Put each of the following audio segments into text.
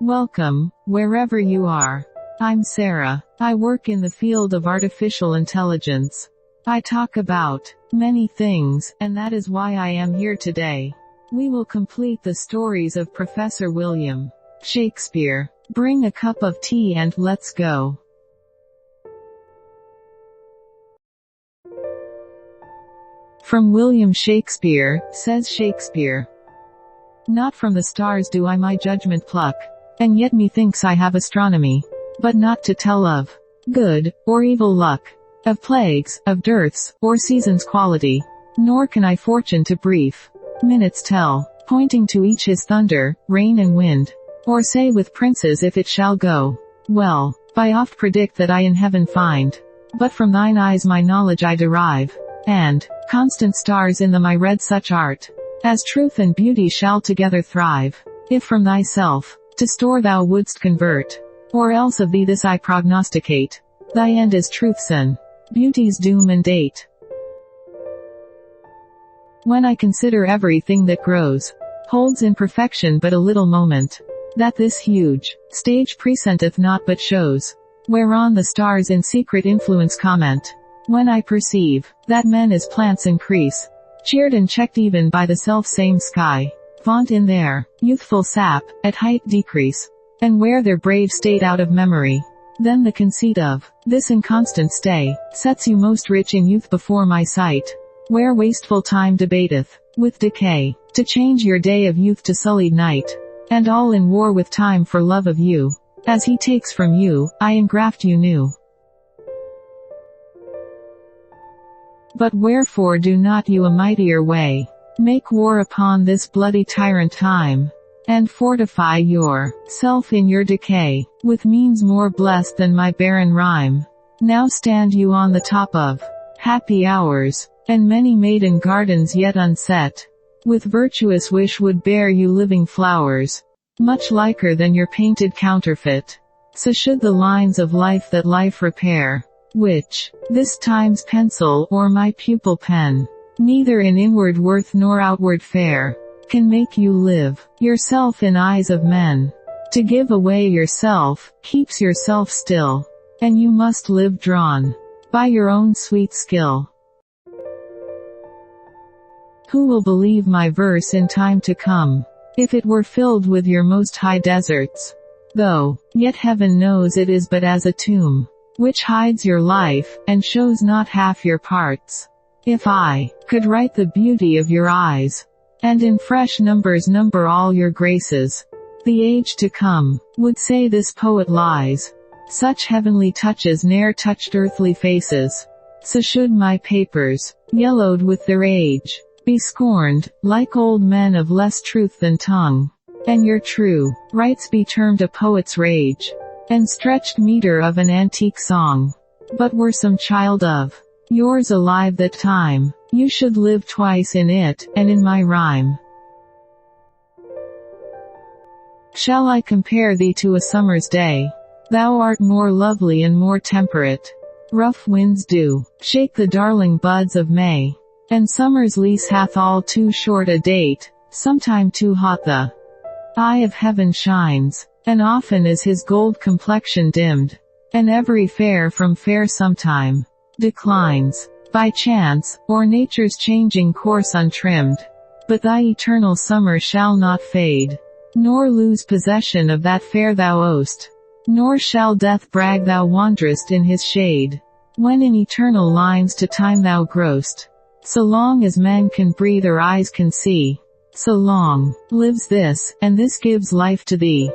Welcome, wherever you are. I'm Sarah. I work in the field of artificial intelligence. I talk about many things, and that is why I am here today. We will complete the stories of Professor William Shakespeare. Bring a cup of tea and let's go. From William Shakespeare, says Shakespeare. Not from the stars do I my judgment pluck, and yet methinks I have astronomy, but not to tell of good or evil luck, of plagues, of dearths, or seasons quality, nor can I fortune to brief minutes tell, pointing to each his thunder, rain and wind, or say with princes if it shall go well. I oft predict that I in heaven find, but from thine eyes my knowledge I derive, and constant stars in them I read such art, as truth and beauty shall together thrive, if from thyself to store thou wouldst convert, or else of thee this I prognosticate, thy end is truth's and beauty's doom and date. When I consider everything that grows, holds in perfection but a little moment, that this huge stage presenteth not but shows, whereon the stars in secret influence comment, when I perceive that men as plants increase, cheered and checked even by the self-same sky, vaunt in their youthful sap, at height decrease, and wear their brave state out of memory, then the conceit of this inconstant stay sets you most rich in youth before my sight, where wasteful time debateth with decay, to change your day of youth to sullied night, and all in war with time for love of you, as he takes from you, I engraft you new. But wherefore do not you a mightier way make war upon this bloody tyrant time, and fortify your self in your decay, with means more blessed than my barren rhyme. Now stand you on the top of happy hours, and many maiden gardens yet unset, with virtuous wish would bear you living flowers, much liker than your painted counterfeit. So should the lines of life that life repair, which this time's pencil or my pupil pen, neither in inward worth nor outward fair, can make you live yourself in eyes of men. To give away yourself keeps yourself still, and you must live drawn by your own sweet skill. Who will believe my verse in time to come, if it were filled with your most high deserts? Though, yet heaven knows it is but as a tomb, which hides your life, and shows not half your parts. If I could write the beauty of your eyes, and in fresh numbers number all your graces, the age to come would say this poet lies. Such heavenly touches ne'er touched earthly faces. So should my papers, yellowed with their age, be scorned, like old men of less truth than tongue, and your true rights be termed a poet's rage, and stretched meter of an antique song. But were some child of yours alive that time, you should live twice in it, and in my rhyme. Shall I compare thee to a summer's day? Thou art more lovely and more temperate. Rough winds do shake the darling buds of May, and summer's lease hath all too short a date, sometime too hot the eye of heaven shines, and often is his gold complexion dimmed, and every fair from fair sometime declines, by chance, or nature's changing course untrimmed. But thy eternal summer shall not fade, nor lose possession of that fair thou owest, nor shall death brag thou wanderest in his shade, when in eternal lines to time thou growst. So long as men can breathe or eyes can see, so long lives this, and this gives life to thee.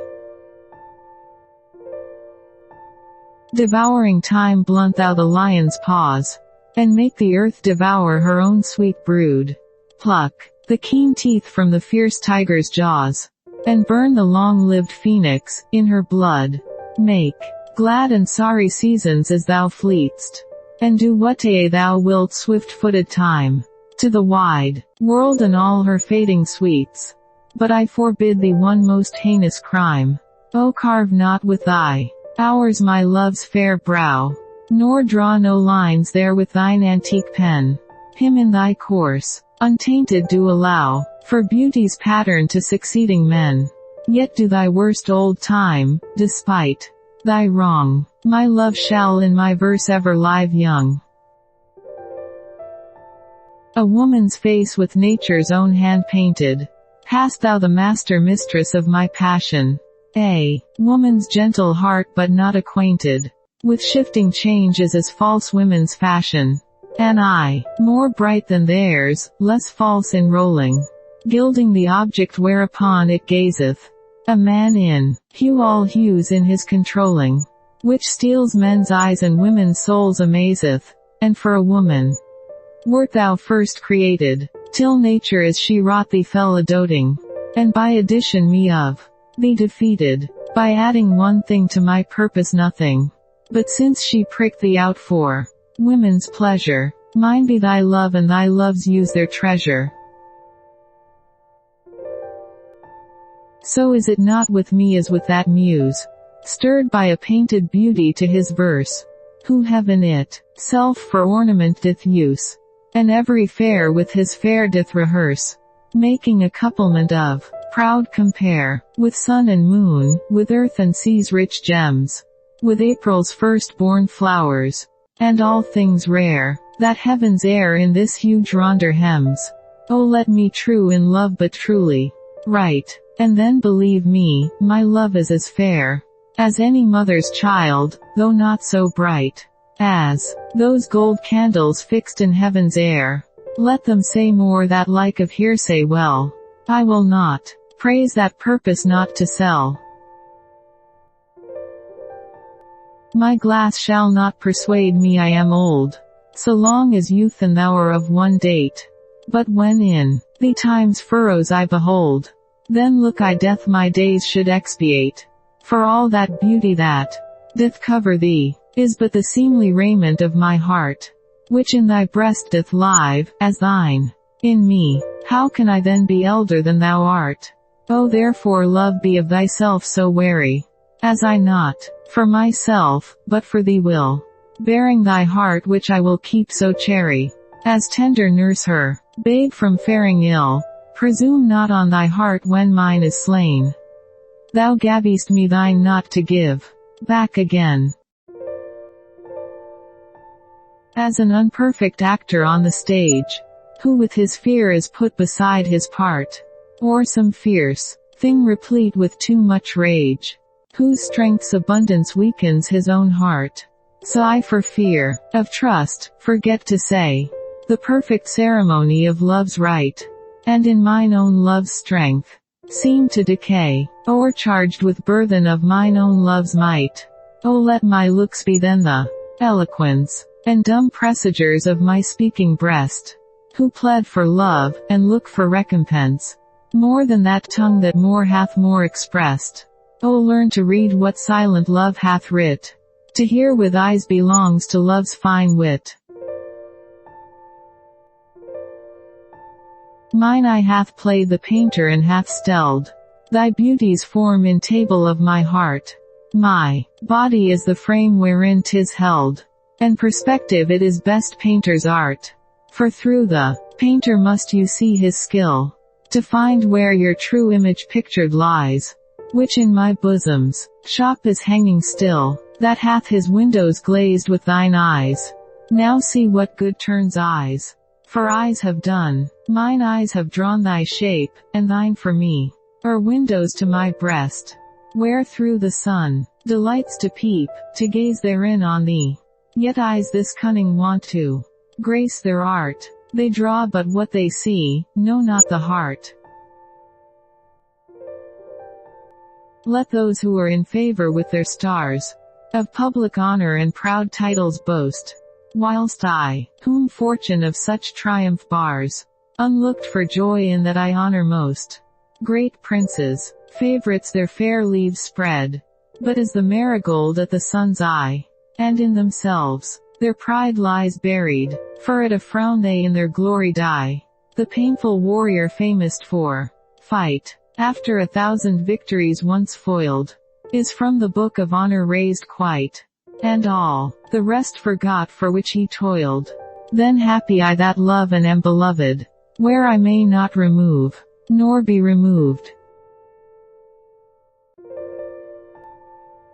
Devouring time blunt thou the lion's paws, and make the earth devour her own sweet brood. Pluck the keen teeth from the fierce tiger's jaws, and burn the long-lived phoenix in her blood. Make glad and sorry seasons as thou fleetst, and do whate'er thou wilt swift-footed time, to the wide world and all her fading sweets. But I forbid thee one most heinous crime. O carve not with thy hours my love's fair brow, nor draw no lines there with thine antique pen. Him in thy course untainted do allow, for beauty's pattern to succeeding men. Yet do thy worst old time, despite thy wrong, my love shall in my verse ever live young. A woman's face with nature's own hand painted, hast thou the master mistress of my passion. A woman's gentle heart but not acquainted with shifting changes as false women's fashion. An eye, more bright than theirs, less false in rolling, gilding the object whereupon it gazeth. A man in hue all hues in his controlling, which steals men's eyes and women's souls amazeth. And for a woman wert thou first created, till nature as she wrought thee fell a-doting, and by addition me of thee defeated, by adding one thing to my purpose nothing. But since she pricked thee out for women's pleasure, mine be thy love and thy loves use their treasure. So is it not with me as with that muse, stirred by a painted beauty to his verse, who heaven it self for ornament doth use, and every fair with his fair doth rehearse, making a couplement of proud compare, with sun and moon, with earth and sea's rich gems, with April's first-born flowers, and all things rare, that heaven's air in this huge ronder hems. O let me true in love but truly right, and then believe me, my love is as fair as any mother's child, though not so bright as those gold candles fixed in heaven's air. Let them say more that like of hearsay well, I will not praise that purpose not to sell. My glass shall not persuade me I am old, so long as youth and thou are of one date. But when in thee time's furrows I behold, then look I death my days should expiate. For all that beauty that doth cover thee, is but the seemly raiment of my heart, which in thy breast doth live, as thine in me. How can I then be elder than thou art? O therefore love be of thyself so wary, as I not for myself, but for thee will, bearing thy heart which I will keep so chary, as tender nurse her babe from faring ill. Presume not on thy heart when mine is slain. Thou gavest me thine not to give back again. As an unperfect actor on the stage, who with his fear is put beside his part, or some fierce thing replete with too much rage, whose strength's abundance weakens his own heart. So I for fear of trust, forget to say the perfect ceremony of love's rite, and in mine own love's strength seem to decay, o'ercharged with burthen of mine own love's might. O let my looks be then the eloquence and dumb presagers of my speaking breast, who plead for love, and look for recompense, more than that tongue that more hath more expressed. O learn to read what silent love hath writ, to hear with eyes belongs to love's fine wit. Mine eye hath played the painter and hath stelled thy beauty's form in table of my heart. My body is the frame wherein 'tis held, and perspective it is best painter's art. For through the painter must you see his skill, to find where your true image pictured lies, which in my bosom's shop is hanging still, that hath his windows glazed with thine eyes. Now see what good turns eyes, for eyes have done, mine eyes have drawn thy shape, and thine for me are windows to my breast, where through the sun delights to peep, to gaze therein on thee. Yet eyes this cunning want to grace their art, they draw but what they see, know not the heart. Let those who are in favor with their stars of public honor and proud titles boast, whilst I, whom fortune of such triumph bars, unlooked for joy in that I honor most. Great princes, favorites their fair leaves spread, but as the marigold at the sun's eye, and in themselves their pride lies buried, for at a frown they in their glory die. The painful warrior famous for fight, after 1,000 victories once foiled, is from the book of honor raised quite, and all the rest forgot for which he toiled. Then happy I that love and am beloved, where I may not remove, nor be removed.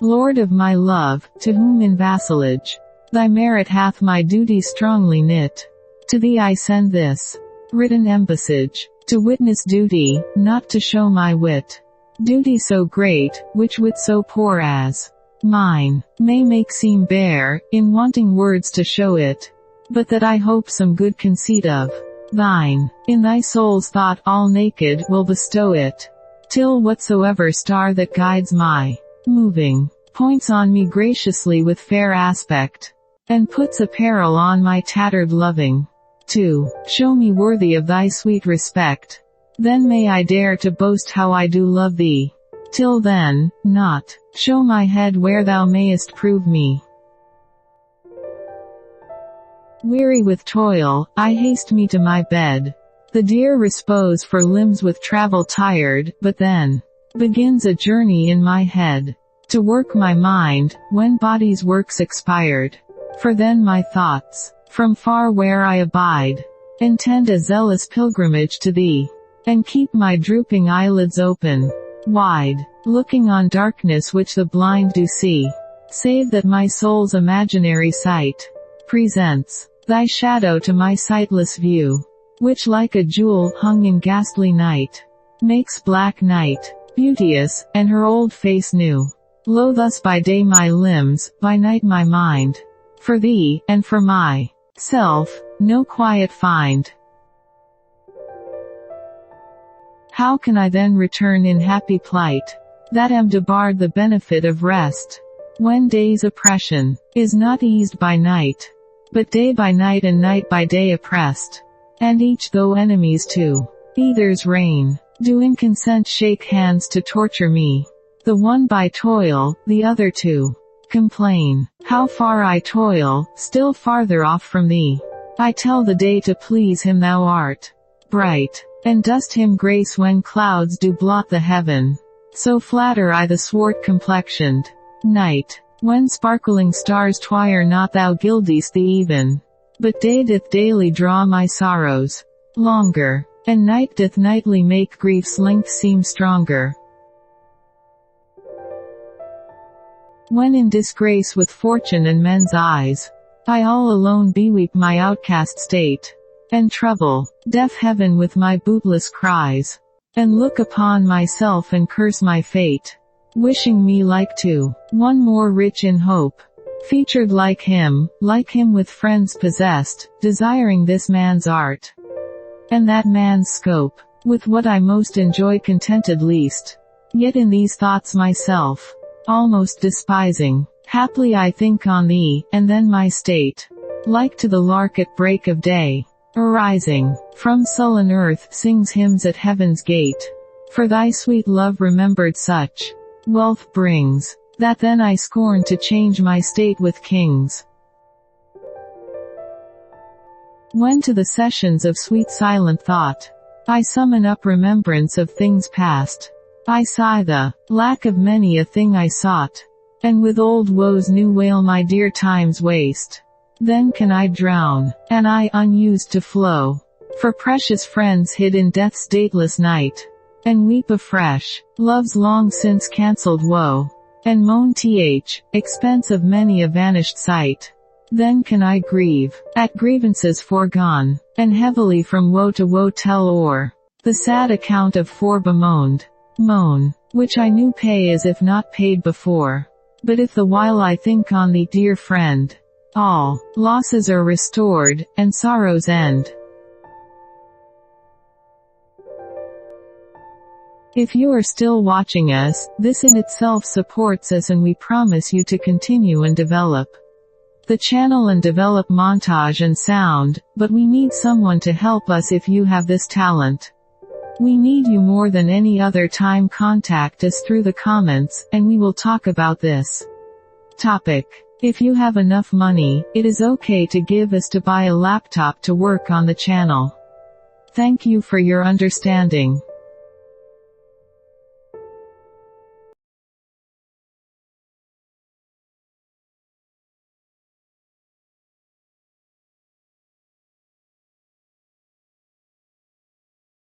Lord of my love, to whom in vassalage thy merit hath my duty strongly knit. To thee I send this written embassage, to witness duty, not to show my wit. Duty so great, which wit so poor as mine may make seem bare, in wanting words to show it. But that I hope some good conceit of thine, in thy soul's thought all naked, will bestow it. Till whatsoever star that guides my moving, points on me graciously with fair aspect, and puts apparel on my tattered loving, to show me worthy of thy sweet respect. Then may I dare to boast how I do love thee. Till then, not show my head where thou mayest prove me. Weary with toil, I haste me to my bed. The dear repose for limbs with travel tired, but then begins a journey in my head, to work my mind, when body's work's expired. For then my thoughts, from far where I abide, intend a zealous pilgrimage to thee, and keep my drooping eyelids open wide, looking on darkness which the blind do see, save that my soul's imaginary sight presents thy shadow to my sightless view, which like a jewel hung in ghastly night, makes black night beauteous, and her old face new. Lo, thus by day my limbs, by night my mind, for thee, and for my self, no quiet find. How can I then return in happy plight, that am debarred the benefit of rest, when day's oppression is not eased by night, but day by night and night by day oppressed, and each though enemies to either's reign, do in consent shake hands to torture me, the one by toil, the other to complain. How far I toil, still farther off from thee. I tell the day to please him thou art bright, and dost him grace when clouds do blot the heaven. So flatter I the swart-complexioned night, when sparkling stars twire not thou gildest the even. But day doth daily draw my sorrows longer, and night doth nightly make grief's length seem stronger. When in disgrace with fortune and men's eyes, I all alone beweep my outcast state, and trouble deaf heaven with my bootless cries, and look upon myself and curse my fate, wishing me like to one more rich in hope, featured like him with friends possessed, desiring this man's art, and that man's scope, with what I most enjoy contented least, yet in these thoughts myself almost despising. Haply I think on thee, and then my state, like to the lark at break of day, arising from sullen earth, sings hymns at heaven's gate. For thy sweet love remembered such wealth brings, that then I scorn to change my state with kings. When to the sessions of sweet silent thought, I summon up remembrance of things past, I sigh the lack of many a thing I sought, and with old woes new wail my dear time's waste. Then can I drown, and I unused to flow, for precious friends hid in death's dateless night, and weep afresh love's long since cancelled woe, and moan expense of many a vanished sight. Then can I grieve at grievances foregone, and heavily from woe to woe tell o'er the sad account of bemoaned moan, which I knew pay as if not paid before. But if the while I think on thee, dear friend, all losses are restored, and sorrows end. If you are still watching us, this in itself supports us, and we promise you to continue and develop the channel and develop montage and sound, but we need someone to help us. If you have this talent, we need you more than any other time. Contact us through the comments, and we will talk about this topic. If you have enough money, it is okay to give us to buy a laptop to work on the channel. Thank you for your understanding.